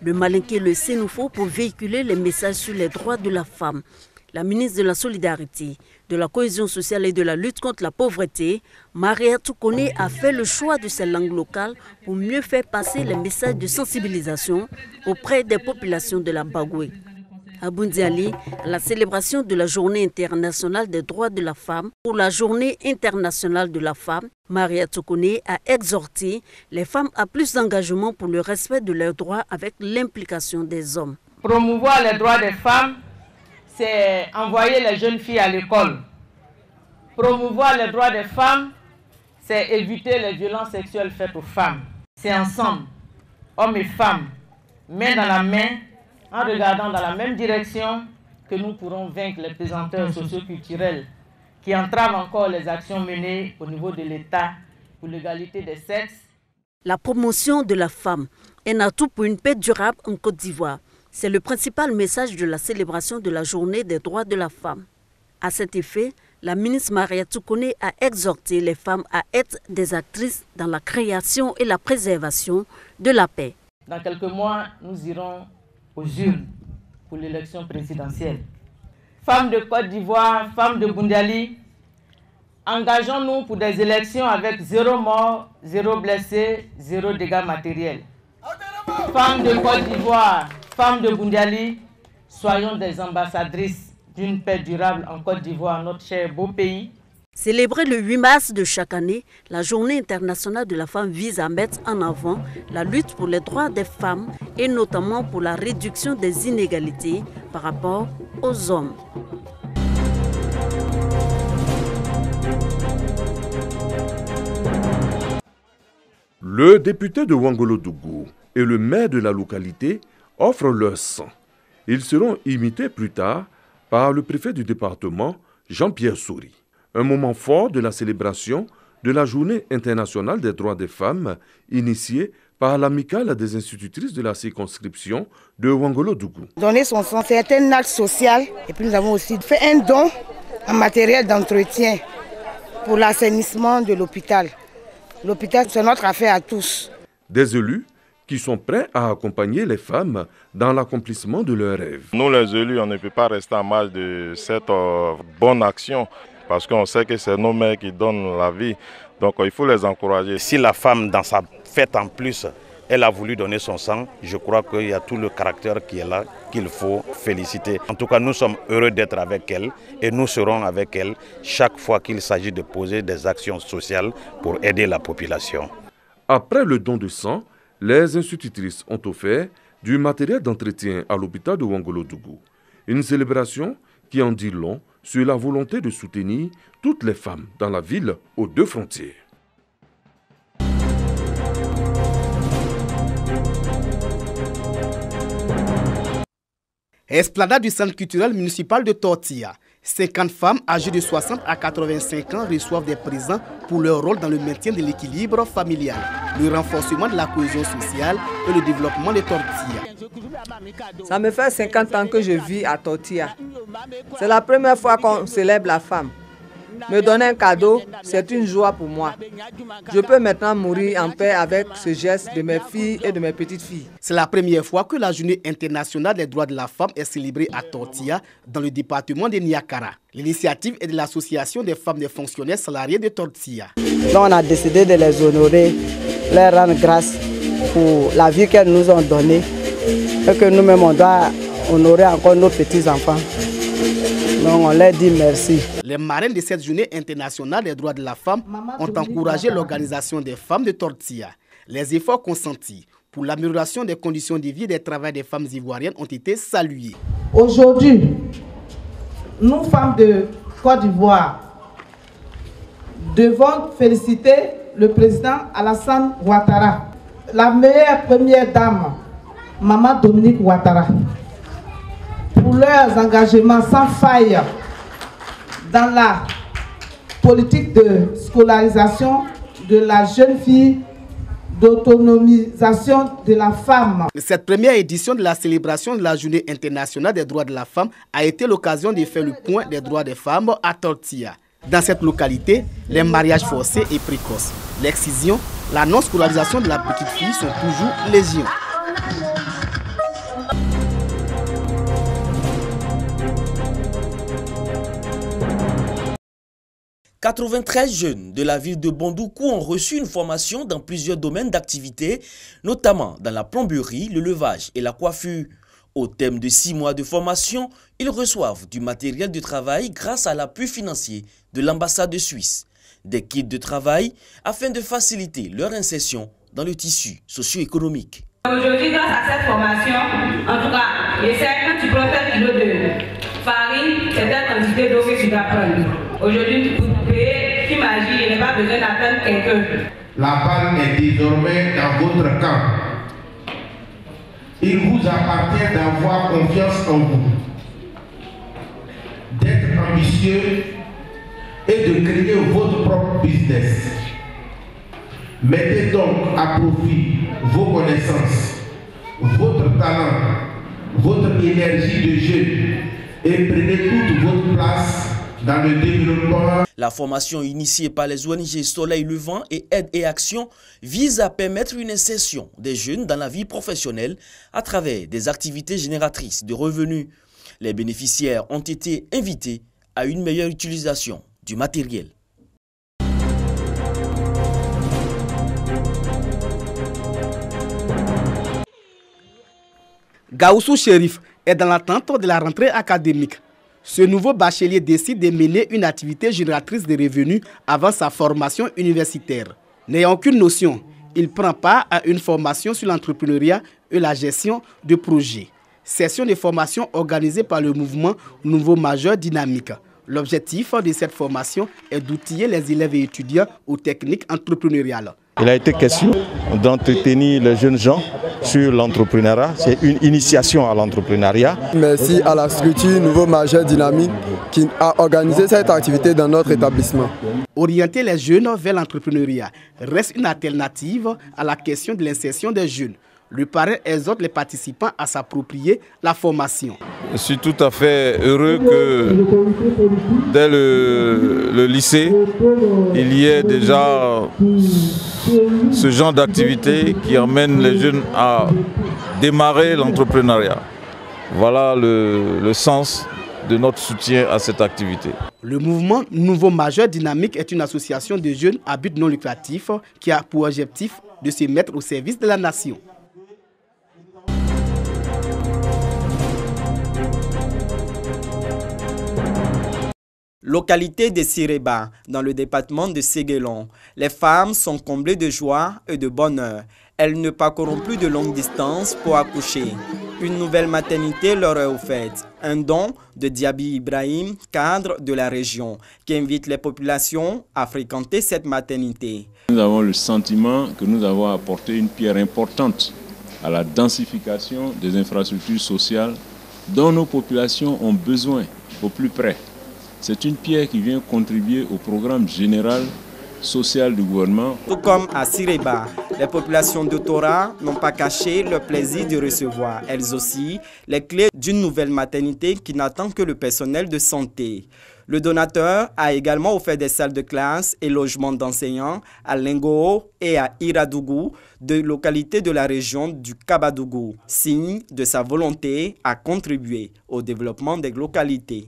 Le Malinké le Sénoufo pour véhiculer les messages sur les droits de la femme. La ministre de la Solidarité, de la Cohésion sociale et de la lutte contre la pauvreté, Mariatou Koné, a fait le choix de ces langues locales pour mieux faire passer les messages de sensibilisation auprès des populations de la Bagoué. À Boundiali, à la célébration de la Journée internationale des droits de la femme, pour la Journée internationale de la femme, Mariatou Koné a exhorté les femmes à plus d'engagement pour le respect de leurs droits avec l'implication des hommes. Promouvoir les droits des femmes, c'est envoyer les jeunes filles à l'école. Promouvoir les droits des femmes, c'est éviter les violences sexuelles faites aux femmes. C'est ensemble, hommes et femmes, main dans la main, en regardant dans la même direction, que nous pourrons vaincre les pesanteurs socioculturels qui entravent encore les actions menées au niveau de l'État pour l'égalité des sexes. La promotion de la femme est un atout pour une paix durable en Côte d'Ivoire. C'est le principal message de la célébration de la Journée des droits de la femme. À cet effet, la ministre Mariatou Koné a exhorté les femmes à être des actrices dans la création et la préservation de la paix. Dans quelques mois, nous irons aux urnes pour l'élection présidentielle. Femmes de Côte d'Ivoire, femmes de Boundiali, engageons-nous pour des élections avec 0 mort, 0 blessé, 0 dégâts matériels. Femmes de Côte d'Ivoire, femmes de Boundiali, soyons des ambassadrices d'une paix durable en Côte d'Ivoire, notre cher beau pays. Célébrée le 8 mars de chaque année, la Journée internationale de la femme vise à mettre en avant la lutte pour les droits des femmes et notamment pour la réduction des inégalités par rapport aux hommes. Le député de Ouangolo-Dougou et le maire de la localité offrent leur sang. Ils seront imités plus tard par le préfet du département, Jean-Pierre Souris. Un moment fort de la célébration de la Journée internationale des droits des femmes, initiée par l'amicale des institutrices de la circonscription de Ouangolo-Dougou. Donner son sang, c'est un acte social. Et puis nous avons aussi fait un don en matériel d'entretien pour l'assainissement de l'hôpital. L'hôpital, c'est notre affaire à tous. Des élus qui sont prêts à accompagner les femmes dans l'accomplissement de leurs rêves. Nous les élus, on ne peut pas rester en marge de cette bonne action. Parce qu'on sait que c'est nos mères qui donnent la vie, donc il faut les encourager. Si la femme, dans sa fête en plus, elle a voulu donner son sang, je crois qu'il y a tout le caractère qui est là, qu'il faut féliciter. En tout cas, nous sommes heureux d'être avec elle et nous serons avec elle chaque fois qu'il s'agit de poser des actions sociales pour aider la population. Après le don de sang, les institutrices ont offert du matériel d'entretien à l'hôpital de Ouangolo-Dougou. Une célébration qui en dit long sur la volonté de soutenir toutes les femmes dans la ville aux deux frontières. Esplanade du centre culturel municipal de Tortilla. 50 femmes âgées de 60 à 85 ans reçoivent des présents pour leur rôle dans le maintien de l'équilibre familial, le renforcement de la cohésion sociale et le développement de Tortilla. Ça me fait 50 ans que je vis à Tortilla. C'est la première fois qu'on célèbre la femme. Me donner un cadeau, c'est une joie pour moi. Je peux maintenant mourir en paix avec ce geste de mes filles et de mes petites filles. C'est la première fois que la Journée internationale des droits de la femme est célébrée à Tortilla, dans le département de Niakara. L'initiative est de l'Association des femmes des fonctionnaires salariés de Tortilla. Donc on a décidé de les honorer, leur rendre grâce pour la vie qu'elles nous ont donnée et que nous-mêmes on doit honorer encore nos petits-enfants. Donc on leur dit merci. Les marraines de cette journée internationale des droits de la femme ont encouragé l'organisation des femmes de Tortilla. Les efforts consentis pour l'amélioration des conditions de vie et des travail des femmes ivoiriennes ont été salués. Aujourd'hui, nous femmes de Côte d'Ivoire devons féliciter le président Alassane Ouattara, la meilleure première dame, Maman Dominique Ouattara, pour leurs engagements sans faille dans la politique de scolarisation de la jeune fille, d'autonomisation de la femme. Cette première édition de la célébration de la Journée internationale des droits de la femme a été l'occasion de faire le point des droits des femmes à Tortilla. Dans cette localité, les mariages forcés et précoces, l'excision, la non-scolarisation de la petite fille sont toujours légion. 93 jeunes de la ville de Bondoukou ont reçu une formation dans plusieurs domaines d'activité, notamment dans la plomberie, le levage et la coiffure. Au thème de 6 mois de formation, ils reçoivent du matériel de travail grâce à l'appui financier de l'ambassade de Suisse, des kits de travail afin de faciliter leur insertion dans le tissu socio-économique. Aujourd'hui, grâce à cette formation, en tout cas, je sais que tu prends 1 kilo de farine, c'est telle quantité d'eau que tu dois prendre. Aujourd'hui, pour payer, imagine, il n'y a pas besoin d'attendre quelqu'un. La balle est désormais dans votre camp. Il vous appartient d'avoir confiance en vous, d'être ambitieux et de créer votre propre business. Mettez donc à profit vos connaissances, votre talent, votre énergie de jeune et prenez toute votre place dans le développement. La formation initiée par les ONG Soleil Levant et Aide et Action vise à permettre une insertion des jeunes dans la vie professionnelle à travers des activités génératrices de revenus. Les bénéficiaires ont été invités à une meilleure utilisation du matériel. Gaoussou Chérif est dans l'attente de la rentrée académique. Ce nouveau bachelier décide de mener une activité génératrice de revenus avant sa formation universitaire. N'ayant aucune notion, il prend part à une formation sur l'entrepreneuriat et la gestion de projets. Session de formation organisée par le mouvement Nouveau Majeur Dynamique. L'objectif de cette formation est d'outiller les élèves et étudiants aux techniques entrepreneuriales. Il a été question d'entretenir les jeunes gens sur l'entrepreneuriat. C'est une initiation à l'entrepreneuriat. Merci à la structure Nouveau Majeur Dynamique qui a organisé cette activité dans notre établissement. Orienter les jeunes vers l'entrepreneuriat reste une alternative à la question de l'insertion des jeunes. Le parrain exhorte les participants à s'approprier la formation. Je suis tout à fait heureux que dès le lycée, il y ait déjà ce genre d'activité qui emmène les jeunes à démarrer l'entrepreneuriat. Voilà le sens de notre soutien à cette activité. Le mouvement Nouveau Majeur Dynamique est une association de jeunes à but non lucratif qui a pour objectif de se mettre au service de la nation. Localité de Sireba, dans le département de Séguélon. Les femmes sont comblées de joie et de bonheur. Elles ne parcourront plus de longues distances pour accoucher. Une nouvelle maternité leur est offerte. Un don de Diaby Ibrahim, cadre de la région, qui invite les populations à fréquenter cette maternité. Nous avons le sentiment que nous avons apporté une pierre importante à la densification des infrastructures sociales dont nos populations ont besoin au plus près. C'est une pierre qui vient contribuer au programme général social du gouvernement. Tout comme à Sireba, les populations de Tora n'ont pas caché leur plaisir de recevoir, elles aussi, les clés d'une nouvelle maternité qui n'attend que le personnel de santé. Le donateur a également offert des salles de classe et logements d'enseignants à Lengoo et à Iradougou, deux localités de la région du Kabadougou, signe de sa volonté à contribuer au développement des localités.